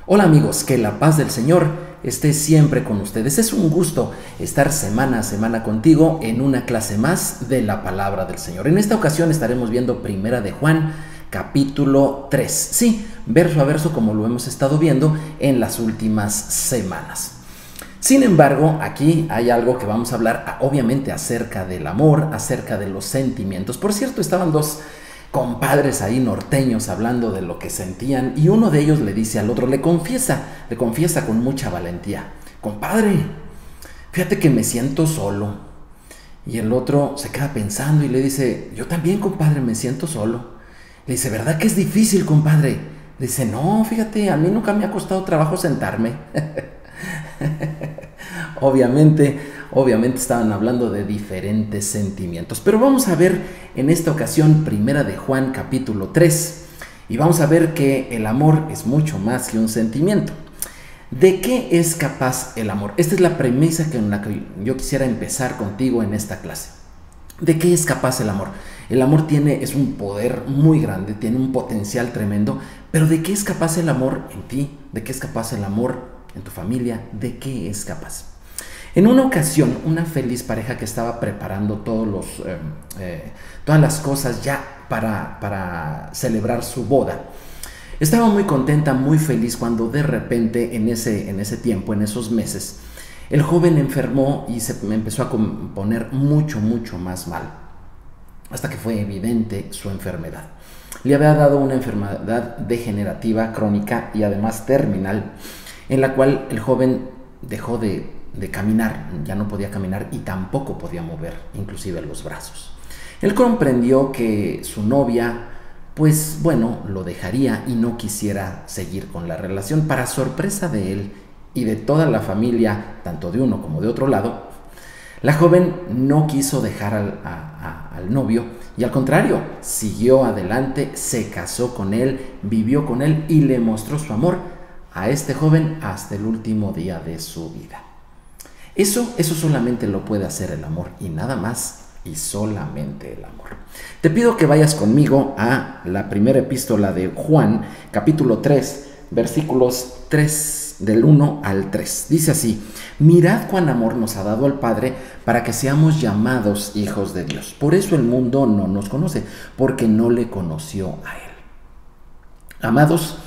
Hola amigos, que la paz del Señor esté siempre con ustedes. Es un gusto estar semana a semana contigo en una clase más de la palabra del Señor. En esta ocasión estaremos viendo Primera de Juan, capítulo 3. Sí, verso a verso como lo hemos estado viendo en las últimas semanas. Sin embargo, aquí hay algo que vamos a hablar, obviamente, acerca del amor, acerca de los sentimientos. Por cierto, estaban dos compadres ahí norteños hablando de lo que sentían y uno de ellos le dice al otro, le confiesa con mucha valentía: compadre, fíjate que me siento solo. Y el otro se queda pensando y le dice: yo también, compadre, me siento solo. Le dice: ¿verdad que es difícil, compadre? Le dice: no, fíjate, a mí nunca me ha costado trabajo sentarme. Obviamente estaban hablando de diferentes sentimientos, pero vamos a ver en esta ocasión Primera de Juan capítulo 3 y vamos a ver que el amor es mucho más que un sentimiento. ¿De qué es capaz el amor? Esta es la premisa con la que yo quisiera empezar contigo en esta clase. ¿De qué es capaz el amor? El amor es un poder muy grande, tiene un potencial tremendo, pero ¿de qué es capaz el amor en ti? ¿De qué es capaz el amor en tu familia? ¿De qué es capaz? En una ocasión, una feliz pareja que estaba preparando todas las cosas ya para celebrar su boda, estaba muy contenta, muy feliz, cuando de repente en ese tiempo, en esos meses, el joven enfermó y se empezó a poner mucho más mal, hasta que fue evidente su enfermedad. Le había dado una enfermedad degenerativa, crónica y además terminal, en la cual el joven dejó de caminar, ya no podía caminar y tampoco podía mover inclusive los brazos. Él comprendió que su novia, pues bueno, lo dejaría y no quisiera seguir con la relación. Para sorpresa de él y de toda la familia, tanto de uno como de otro lado, la joven no quiso dejar al novio y al contrario, siguió adelante, se casó con él, vivió con él y le mostró su amor a este joven hasta el último día de su vida. Eso solamente lo puede hacer el amor, y nada más, y solamente el amor. Te pido que vayas conmigo a la primera epístola de Juan, capítulo 3, versículos 3, del 1 al 3. Dice así: mirad cuán amor nos ha dado el Padre para que seamos llamados hijos de Dios. Por eso el mundo no nos conoce, porque no le conoció a Él. Amados,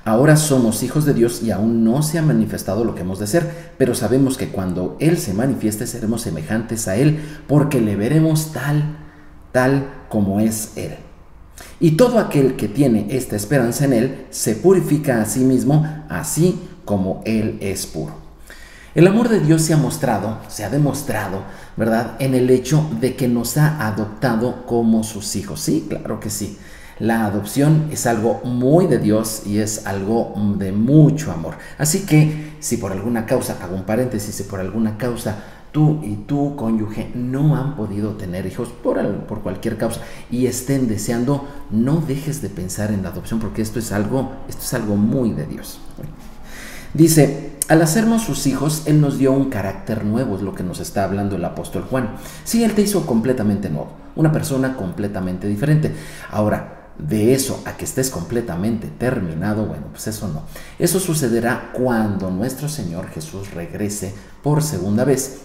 ahora somos hijos de Dios y aún no se ha manifestado lo que hemos de ser, pero sabemos que cuando Él se manifieste seremos semejantes a Él, porque le veremos tal como es Él. Y todo aquel que tiene esta esperanza en Él se purifica a sí mismo, así como Él es puro. El amor de Dios se ha demostrado, ¿verdad?, en el hecho de que nos ha adoptado como sus hijos. Sí, claro que sí. La adopción es algo muy de Dios y es algo de mucho amor. Así que si por alguna causa, hago un paréntesis, si por alguna causa tú y tu cónyuge no han podido tener hijos por cualquier causa y estén deseando, no dejes de pensar en la adopción, porque esto es algo muy de Dios. Dice: al hacernos sus hijos, Él nos dio un carácter nuevo, es lo que nos está hablando el apóstol Juan. Sí, Él te hizo completamente nuevo, una persona completamente diferente. Ahora, de eso a que estés completamente terminado, bueno, pues eso no. Eso sucederá cuando nuestro Señor Jesús regrese por segunda vez.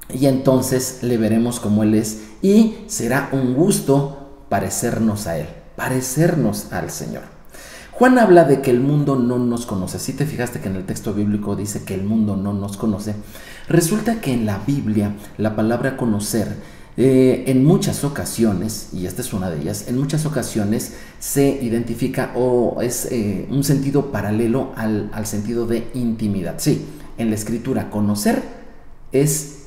Y entonces le veremos como Él es y será un gusto parecernos a Él, parecernos al Señor. Juan habla de que el mundo no nos conoce. Si te fijaste que en el texto bíblico dice que el mundo no nos conoce, resulta que en la Biblia la palabra conocer, en muchas ocasiones, y esta es una de ellas, en muchas ocasiones se identifica o es un sentido paralelo al sentido de intimidad. Sí, en la escritura conocer es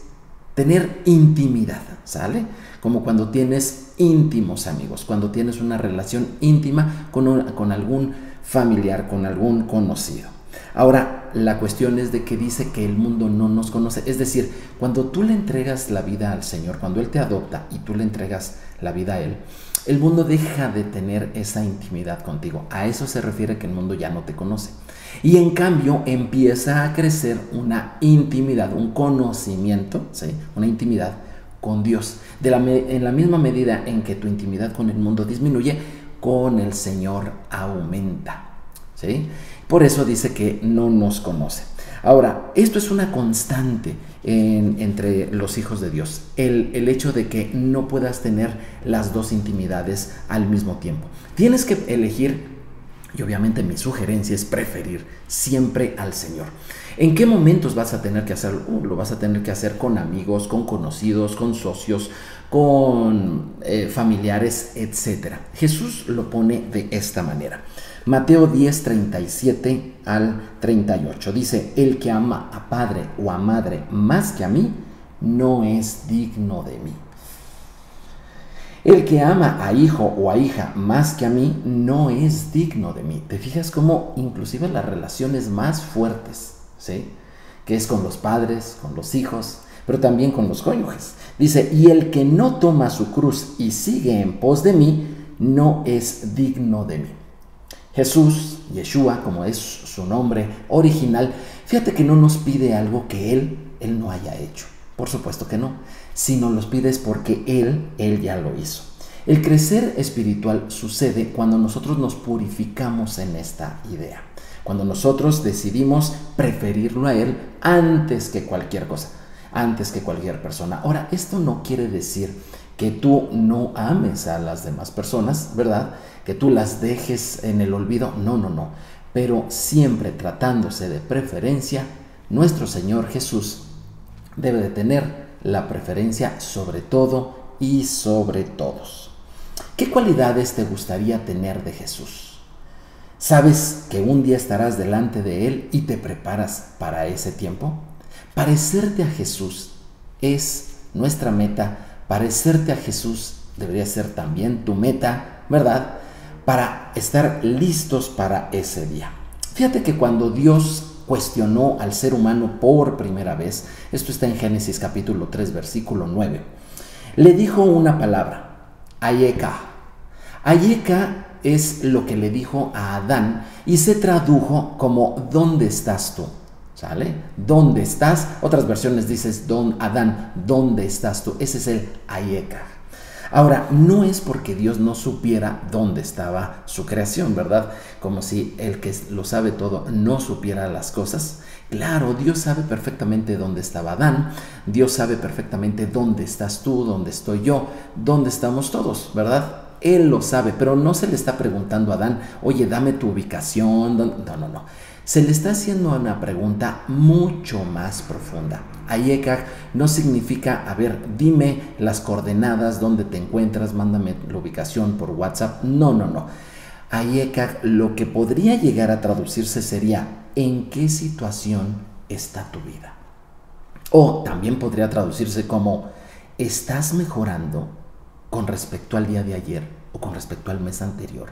tener intimidad, ¿sale? Como cuando tienes íntimos amigos, cuando tienes una relación íntima con algún familiar, con algún conocido. Ahora, la cuestión es de que dice que el mundo no nos conoce. Es decir, cuando tú le entregas la vida al Señor, cuando Él te adopta y tú le entregas la vida a Él, el mundo deja de tener esa intimidad contigo. A eso se refiere que el mundo ya no te conoce. Y en cambio empieza a crecer una intimidad, un conocimiento, ¿sí?, una intimidad con Dios. En la misma medida en que tu intimidad con el mundo disminuye, con el Señor aumenta, ¿sí? Por eso dice que no nos conoce. Ahora, esto es una constante entre los hijos de Dios, el hecho de que no puedas tener las dos intimidades al mismo tiempo. Tienes que elegir, y obviamente mi sugerencia es preferir siempre al Señor. ¿En qué momentos vas a tener que hacerlo? Lo vas a tener que hacer con amigos, con conocidos, con socios, con familiares, etc. Jesús lo pone de esta manera. Mateo 10, 37 al 38 dice: el que ama a padre o a madre más que a mí, no es digno de mí. El que ama a hijo o a hija más que a mí, no es digno de mí. ¿Te fijas cómo inclusive las relaciones más fuertes, ¿sí?, que es con los padres, con los hijos, pero también con los cónyuges? Dice: y el que no toma su cruz y sigue en pos de mí, no es digno de mí. Jesús, Yeshua, como es su nombre original, fíjate que no nos pide algo que Él no haya hecho. Por supuesto que no. Si nos los pide es porque Él ya lo hizo. El crecer espiritual sucede cuando nosotros nos purificamos en esta idea. Cuando nosotros decidimos preferirlo a Él antes que cualquier cosa, antes que cualquier persona. Ahora, esto no quiere decir que tú no ames a las demás personas, ¿verdad? Que tú las dejes en el olvido. No. Pero siempre tratándose de preferencia, nuestro Señor Jesús debe de tener la preferencia sobre todo y sobre todos. ¿Qué cualidades te gustaría tener de Jesús? ¿Sabes que un día estarás delante de Él y te preparas para ese tiempo? Parecerte a Jesús es nuestra meta. Parecerte a Jesús debería ser también tu meta, ¿verdad?, para estar listos para ese día. Fíjate que cuando Dios cuestionó al ser humano por primera vez, esto está en Génesis capítulo 3, versículo 9, le dijo una palabra, Ayeka. Ayeka es lo que le dijo a Adán y se tradujo como ¿dónde estás tú? ¿Sale? ¿Dónde estás? Otras versiones dices, Adán, ¿dónde estás tú? Ese es el Ayeka. Ahora, no es porque Dios no supiera dónde estaba su creación, ¿verdad? Como si el que lo sabe todo no supiera las cosas. Claro, Dios sabe perfectamente dónde estaba Adán, Dios sabe perfectamente dónde estás tú, dónde estoy yo, dónde estamos todos, ¿verdad? Él lo sabe, pero no se le está preguntando a Adán, oye, dame tu ubicación. No. Se le está haciendo una pregunta mucho más profunda. Ayeka no significa, a ver, dime las coordenadas, dónde te encuentras, mándame la ubicación por WhatsApp. No. Ayeka, lo que podría llegar a traducirse sería, ¿en qué situación está tu vida? O también podría traducirse como, ¿estás mejorando con respecto al día de ayer o con respecto al mes anterior?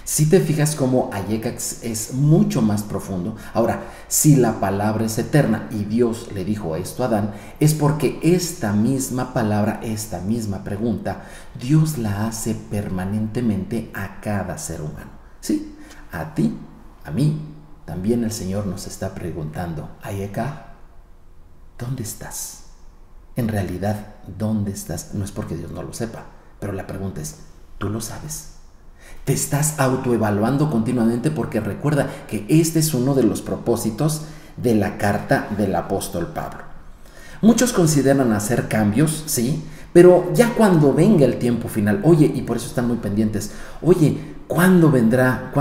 Si te fijas cómo Ayeka es mucho más profundo. Ahora, si la palabra es eterna y Dios le dijo esto a Adán, es porque esta misma palabra, esta misma pregunta, Dios la hace permanentemente a cada ser humano. Sí, a ti, a mí, también el Señor nos está preguntando, Ayeka, ¿dónde estás? En realidad, ¿dónde estás? No es porque Dios no lo sepa, pero la pregunta es, ¿tú lo sabes? Te estás autoevaluando continuamente, porque recuerda que este es uno de los propósitos de la carta del apóstol Pablo. Muchos consideran hacer cambios, sí, pero ya cuando venga el tiempo final, oye, y por eso están muy pendientes, oye, ¿cuándo vendrá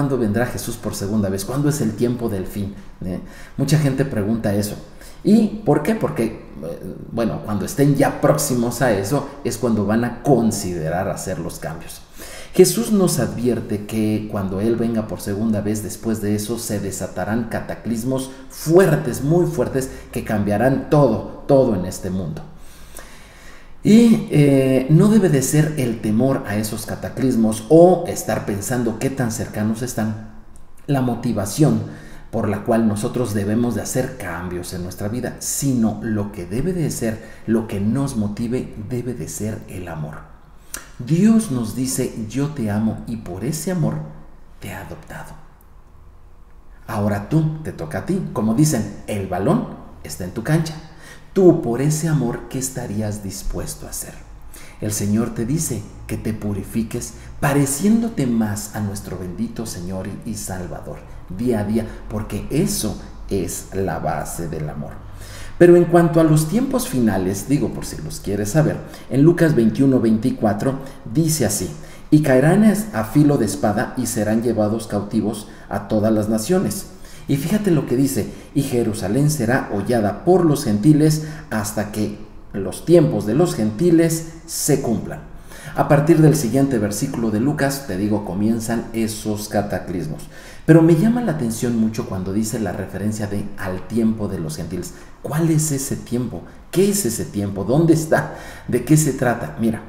Jesús por segunda vez? ¿Cuándo es el tiempo del fin? Mucha gente pregunta eso. ¿Y por qué? Porque, bueno, cuando estén ya próximos a eso, es cuando van a considerar hacer los cambios. Jesús nos advierte que cuando Él venga por segunda vez, después de eso se desatarán cataclismos fuertes, muy fuertes, que cambiarán todo en este mundo. Y no debe de ser el temor a esos cataclismos o estar pensando qué tan cercanos están la motivación por la cual nosotros debemos de hacer cambios en nuestra vida, sino lo que debe de ser, lo que nos motive, debe de ser el amor. Dios nos dice, yo te amo y por ese amor te he adoptado. Ahora te toca a ti. Como dicen, el balón está en tu cancha. Tú por ese amor, ¿qué estarías dispuesto a hacer? El Señor te dice que te purifiques pareciéndote más a nuestro bendito Señor y Salvador día a día, porque eso es la base del amor. Pero en cuanto a los tiempos finales, digo por si los quieres saber, en Lucas 21:24 dice así: y caerán a filo de espada y serán llevados cautivos a todas las naciones. Y fíjate lo que dice: y Jerusalén será hollada por los gentiles hasta que los tiempos de los gentiles se cumplan. A partir del siguiente versículo de Lucas, te digo, comienzan esos cataclismos. Pero me llama la atención mucho cuando dice la referencia de al tiempo de los gentiles. ¿Cuál es ese tiempo? ¿Qué es ese tiempo? ¿Dónde está? ¿De qué se trata? Mira,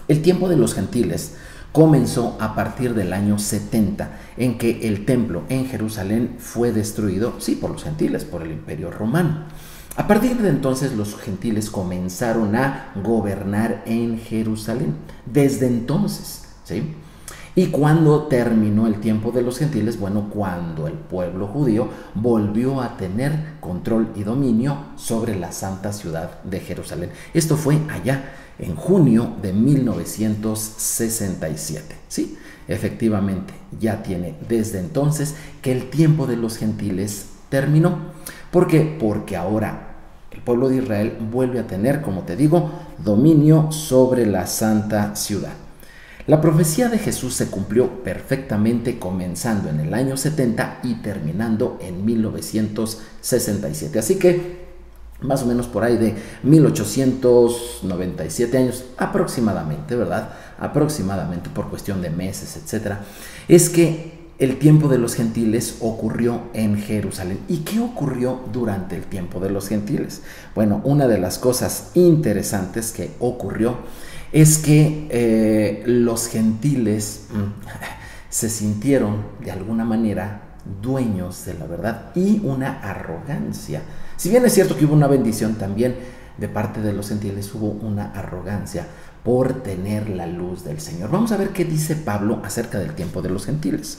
el tiempo de los gentiles comenzó a partir del año 70, en que el templo en Jerusalén fue destruido, sí, por los gentiles, por el Imperio Romano. A partir de entonces los gentiles comenzaron a gobernar en Jerusalén. Desde entonces, ¿sí? Y cuando terminó el tiempo de los gentiles, bueno, cuando el pueblo judío volvió a tener control y dominio sobre la santa ciudad de Jerusalén. Esto fue allá en junio de 1967. Sí, efectivamente, ya tiene desde entonces que el tiempo de los gentiles terminó. ¿Por qué? Porque ahora el pueblo de Israel vuelve a tener, como te digo, dominio sobre la santa ciudad. La profecía de Jesús se cumplió perfectamente, comenzando en el año 70 y terminando en 1967. Así que más o menos por ahí de 1897 años aproximadamente, ¿verdad? Aproximadamente, por cuestión de meses, etcétera, es que el tiempo de los gentiles ocurrió en Jerusalén. ¿Y qué ocurrió durante el tiempo de los gentiles? Bueno, una de las cosas interesantes que ocurrió es que los gentiles se sintieron de alguna manera dueños de la verdad y una arrogancia. Si bien es cierto que hubo una bendición, también de parte de los gentiles hubo una arrogancia por tener la luz del Señor. Vamos a ver qué dice Pablo acerca del tiempo de los gentiles.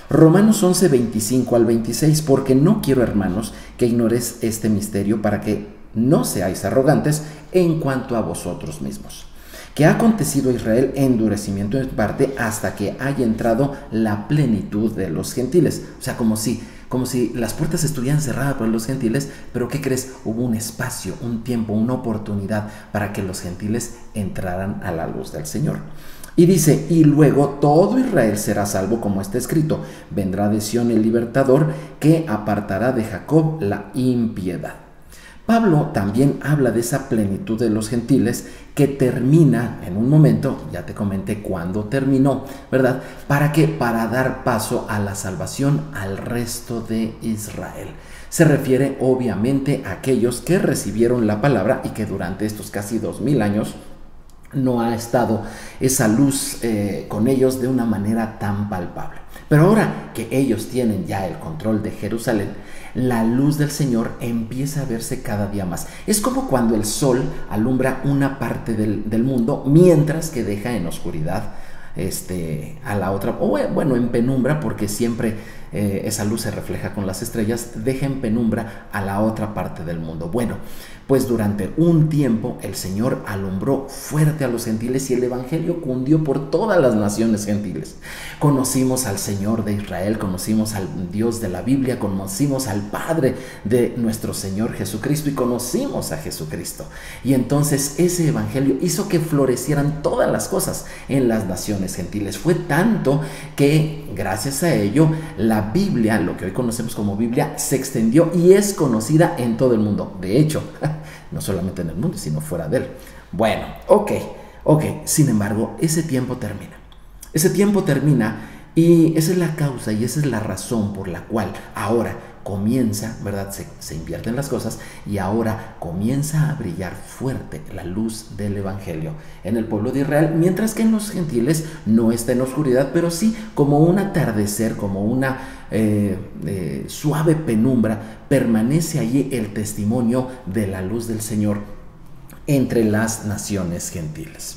Romanos 11, 25 al 26, porque no quiero, hermanos, que ignores este misterio para que no seáis arrogantes en cuanto a vosotros mismos. Que ha acontecido a Israel endurecimiento en parte hasta que haya entrado la plenitud de los gentiles. O sea, como si las puertas estuvieran cerradas para los gentiles, pero ¿qué crees? Hubo un espacio, un tiempo, una oportunidad para que los gentiles entraran a la luz del Señor. Y dice: y luego todo Israel será salvo, como está escrito: vendrá de Sión el libertador, que apartará de Jacob la impiedad. Pablo también habla de esa plenitud de los gentiles que termina en un momento, ya te comenté cuándo terminó, ¿verdad? ¿Para qué? Para dar paso a la salvación al resto de Israel. Se refiere obviamente a aquellos que recibieron la palabra y que durante estos casi 2000 años no ha estado esa luz con ellos de una manera tan palpable. Pero ahora que ellos tienen ya el control de Jerusalén, la luz del Señor empieza a verse cada día más. Es como cuando el sol alumbra una parte del mundo, mientras que deja en oscuridad a la otra, o bueno, en penumbra, porque siempre esa luz se refleja con las estrellas, deja en penumbra a la otra parte del mundo. Bueno, pues durante un tiempo el Señor alumbró fuerte a los gentiles y el evangelio cundió por todas las naciones gentiles. Conocimos al Señor de Israel, conocimos al Dios de la Biblia, conocimos al Padre de nuestro Señor Jesucristo y conocimos a Jesucristo. Y entonces ese evangelio hizo que florecieran todas las cosas en las naciones gentiles. Fue tanto que gracias a ello la Biblia, lo que hoy conocemos como Biblia, se extendió y es conocida en todo el mundo. De hecho, no solamente en el mundo, sino fuera de él. Bueno, ok. Sin embargo, ese tiempo termina. Ese tiempo termina y esa es la causa y esa es la razón por la cual ahora comienza, ¿verdad? Se invierten las cosas y ahora comienza a brillar fuerte la luz del evangelio en el pueblo de Israel, mientras que en los gentiles no está en oscuridad, pero sí como un atardecer, como una suave penumbra, permanece allí el testimonio de la luz del Señor entre las naciones gentiles.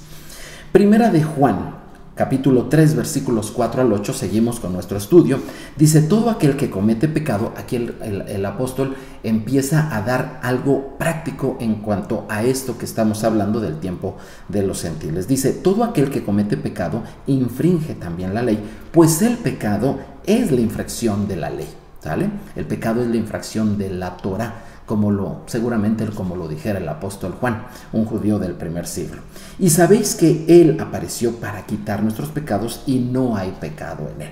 Primera de Juan capítulo 3, versículos 4 al 8, seguimos con nuestro estudio. Dice, todo aquel que comete pecado, aquí el apóstol empieza a dar algo práctico en cuanto a esto que estamos hablando del tiempo de los gentiles. Dice, todo aquel que comete pecado infringe también la ley, pues el pecado es la infracción de la ley, ¿sale? El pecado es la infracción de la Torá, seguramente como lo dijera el apóstol Juan, un judío del primer siglo. Y sabéis que él apareció para quitar nuestros pecados y no hay pecado en él.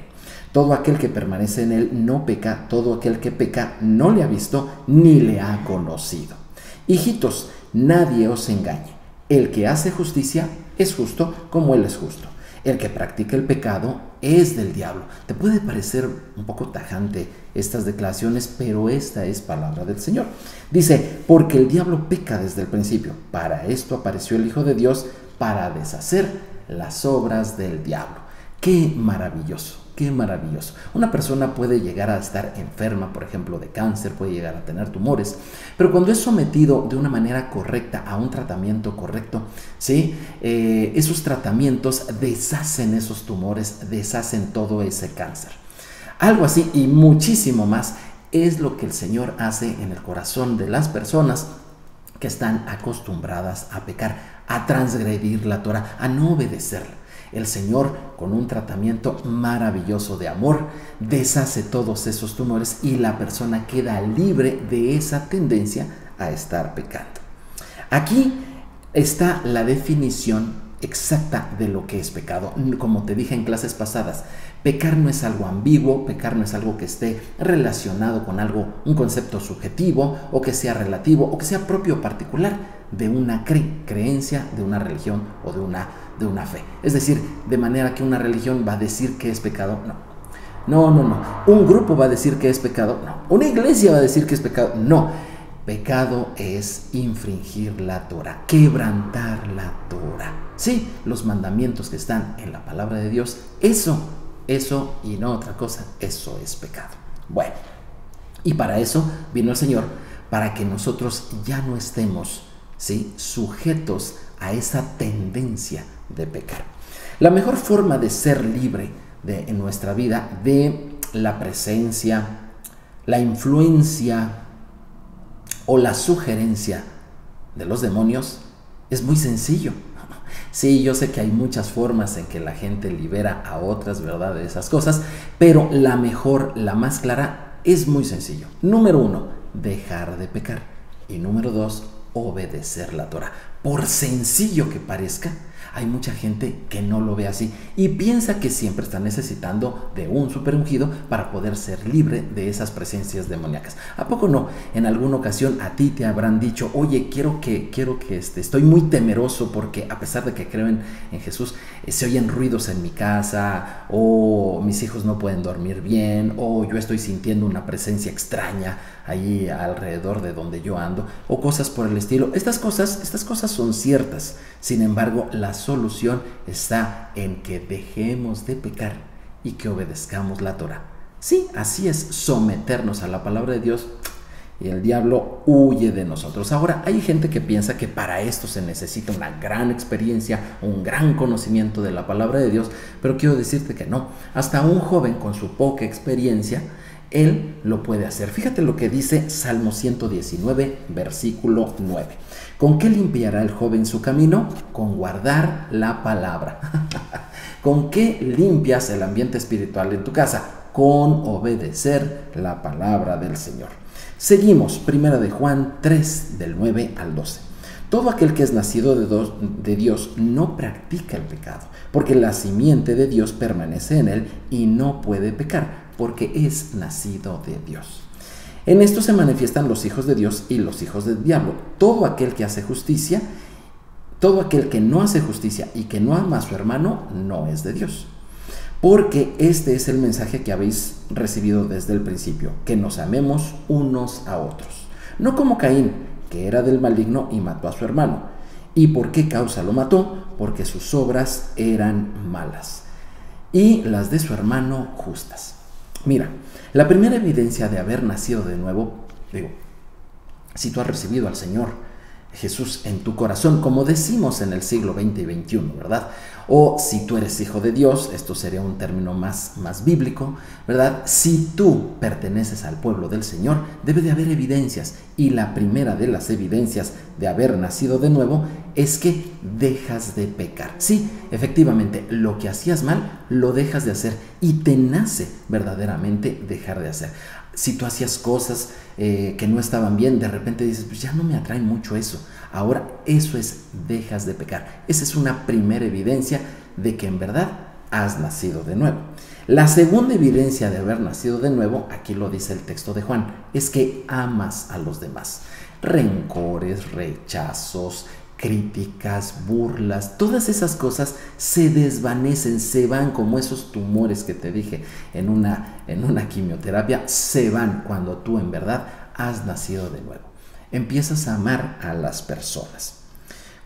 Todo aquel que permanece en él no peca, todo aquel que peca no le ha visto ni le ha conocido. Hijitos, nadie os engañe. El que hace justicia es justo como él es justo. El que practica el pecado es del diablo. Te puede parecer un poco tajante estas declaraciones, pero esta es palabra del Señor. Dice, porque el diablo peca desde el principio. Para esto apareció el Hijo de Dios, para deshacer las obras del diablo. ¡Qué maravilloso! ¡Qué maravilloso! Una persona puede llegar a estar enferma, por ejemplo, de cáncer, puede llegar a tener tumores, pero cuando es sometido de una manera correcta a un tratamiento correcto, ¿sí? Esos tratamientos deshacen esos tumores, deshacen todo ese cáncer. Algo así y muchísimo más es lo que el Señor hace en el corazón de las personas que están acostumbradas a pecar, a transgredir la Torah, a no obedecerla. El Señor, con un tratamiento maravilloso de amor, deshace todos esos tumores y la persona queda libre de esa tendencia a estar pecando. Aquí está la definición exacta de lo que es pecado. Como te dije en clases pasadas, pecar no es algo ambiguo, pecar no es algo que esté relacionado con algo, un concepto subjetivo, o que sea relativo, o que sea propio particular de una creencia, de una religión o de una fe. Es decir, de manera que una religión va a decir que es pecado, no. Un grupo va a decir que es pecado, no. Una iglesia va a decir que es pecado, no. Pecado es infringir la Torah, quebrantar la Torah. Sí, los mandamientos que están en la palabra de Dios, eso y no otra cosa, eso es pecado. Bueno, y para eso vino el Señor, para que nosotros ya no estemos, ¿sí?, sujetos a esa tendencia de pecar. La mejor forma de ser libre en nuestra vida de la presencia, la influencia o la sugerencia de los demonios es muy sencillo. Sí, yo sé que hay muchas formas en que la gente libera a otras, ¿verdad?, de esas cosas, pero la mejor, la más clara, es muy sencillo. Número 1, dejar de pecar. Y número 2, obedecer la Torah. Por sencillo que parezca, hay mucha gente que no lo ve así y piensa que siempre está necesitando de un super ungido para poder ser libre de esas presencias demoníacas. ¿A poco no? En alguna ocasión a ti te habrán dicho, oye, quiero que estoy muy temeroso porque a pesar de que creo en Jesús, se oyen ruidos en mi casa, o mis hijos no pueden dormir bien, o yo estoy sintiendo una presencia extraña ahí alrededor de donde yo ando, o cosas por el estilo. Estas cosas son ciertas. Sin embargo, la solución está en que dejemos de pecar y que obedezcamos la Torah. Sí, así es, someternos a la palabra de Dios y el diablo huye de nosotros. Ahora, hay gente que piensa que para esto se necesita una gran experiencia, un gran conocimiento de la palabra de Dios, pero quiero decirte que no. Hasta un joven con su poca experiencia, él lo puede hacer. Fíjate lo que dice Salmo 119, versículo 9. ¿Con qué limpiará el joven su camino? Con guardar la palabra. ¿Con qué limpias el ambiente espiritual en tu casa? Con obedecer la palabra del Señor. Seguimos, 1 de Juan 3, del 9 al 12. Todo aquel que es nacido de Dios no practica el pecado, porque la simiente de Dios permanece en él y no puede pecar, porque es nacido de Dios. En esto se manifiestan los hijos de Dios y los hijos del diablo. Todo aquel que hace justicia, todo aquel que no hace justicia y que no ama a su hermano, no es de Dios. Porque este es el mensaje que habéis recibido desde el principio, que nos amemos unos a otros. No como Caín, que era del maligno y mató a su hermano. ¿Y por qué causa lo mató? Porque sus obras eran malas y las de su hermano justas. Mira, la primera evidencia de haber nacido de nuevo, si tú has recibido al Señor Jesús en tu corazón, como decimos en el siglo XX y XXI, ¿verdad? O si tú eres hijo de Dios, esto sería un término más bíblico, ¿verdad? Si tú perteneces al pueblo del Señor, debe de haber evidencias. Y la primera de las evidencias de haber nacido de nuevo es que dejas de pecar. Sí, efectivamente, lo que hacías mal, lo dejas de hacer y te nace verdaderamente dejar de hacer. Si tú hacías cosas que no estaban bien, de repente dices, pues ya no me atrae mucho eso. Ahora eso es, dejas de pecar. Esa es una primera evidencia de que en verdad has nacido de nuevo. La segunda evidencia de haber nacido de nuevo, aquí lo dice el texto de Juan, es que amas a los demás. Rencores, rechazos, críticas, burlas, todas esas cosas se desvanecen, se van como esos tumores que te dije en una quimioterapia, se van cuando tú en verdad has nacido de nuevo. Empiezas a amar a las personas.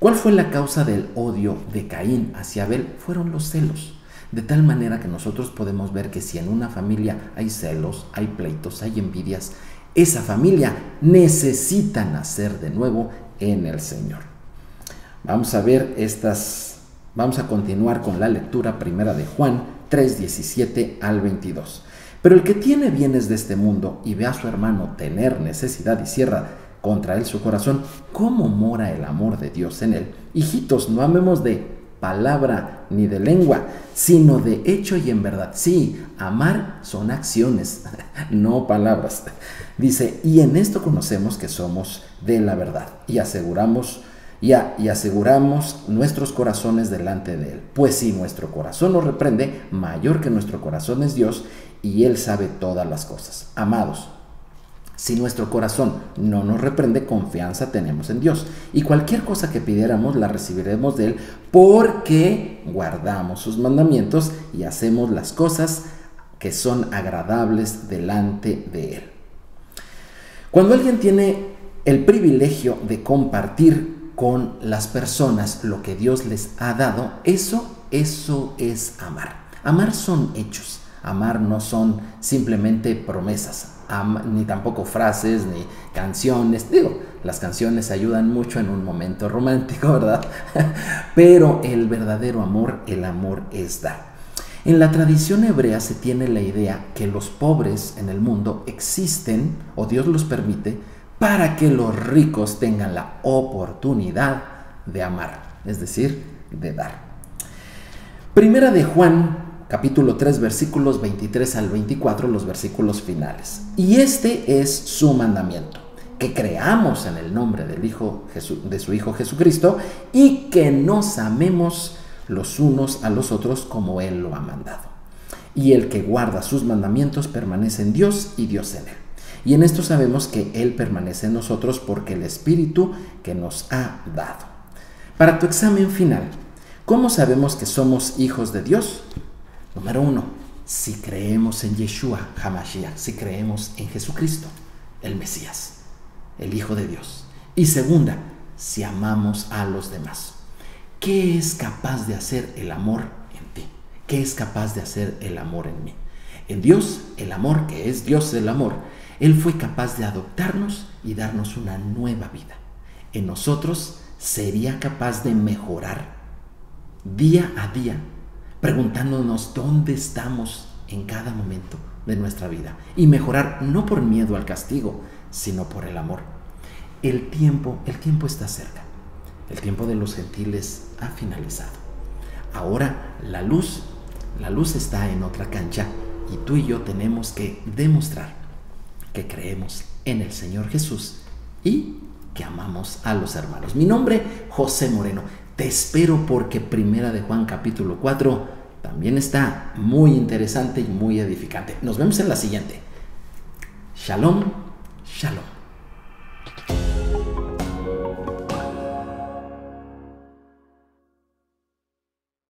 ¿Cuál fue la causa del odio de Caín hacia Abel? Fueron los celos. De tal manera que nosotros podemos ver que si en una familia hay celos, hay pleitos, hay envidias, esa familia necesita nacer de nuevo en el Señor. Vamos a ver vamos a continuar con la lectura primera de Juan 3:17 al 22. Pero el que tiene bienes de este mundo y ve a su hermano tener necesidad y cierra contra él su corazón, ¿cómo mora el amor de Dios en él? Hijitos, no amemos de palabra ni de lengua, sino de hecho y en verdad. Sí, amar son acciones, no palabras. Dice, y en esto conocemos que somos de la verdad y aseguramos nuestros corazones delante de Él. Pues si nuestro corazón nos reprende, mayor que nuestro corazón es Dios, y Él sabe todas las cosas. Amados, si nuestro corazón no nos reprende, confianza tenemos en Dios. Y cualquier cosa que pidiéramos la recibiremos de Él, porque guardamos sus mandamientos y hacemos las cosas que son agradables delante de Él. Cuando alguien tiene el privilegio de compartir con las personas lo que Dios les ha dado, eso es amar. Amar son hechos. Amar no son simplemente promesas, ni tampoco frases, ni canciones. Digo, las canciones ayudan mucho en un momento romántico, ¿verdad? Pero el verdadero amor, el amor es dar. En la tradición hebrea se tiene la idea que los pobres en el mundo existen, o Dios los permite, para que los ricos tengan la oportunidad de amar, es decir, de dar. Primera de Juan, capítulo 3, versículos 23 al 24, los versículos finales. Y este es su mandamiento, que creamos en el nombre de su Hijo Jesucristo y que nos amemos los unos a los otros como Él lo ha mandado. Y el que guarda sus mandamientos permanece en Dios y Dios en Él. Y en esto sabemos que Él permanece en nosotros porque el Espíritu que nos ha dado. Para tu examen final, ¿cómo sabemos que somos hijos de Dios? Número 1, si creemos en Yeshua HaMashiach, si creemos en Jesucristo, el Mesías, el Hijo de Dios. Y segunda, si amamos a los demás. ¿Qué es capaz de hacer el amor en ti? ¿Qué es capaz de hacer el amor en mí? En Dios, el amor, que es Dios el amor, Él fue capaz de adoptarnos y darnos una nueva vida. En nosotros sería capaz de mejorar día a día, preguntándonos dónde estamos en cada momento de nuestra vida y mejorar no por miedo al castigo, sino por el amor. El tiempo está cerca. El tiempo de los gentiles ha finalizado. Ahora la luz está en otra cancha y tú y yo tenemos que demostrar que creemos en el Señor Jesús y que amamos a los hermanos. Mi nombre, José Moreno. Te espero porque Primera de Juan capítulo 4 también está muy interesante y muy edificante. Nos vemos en la siguiente. Shalom, shalom.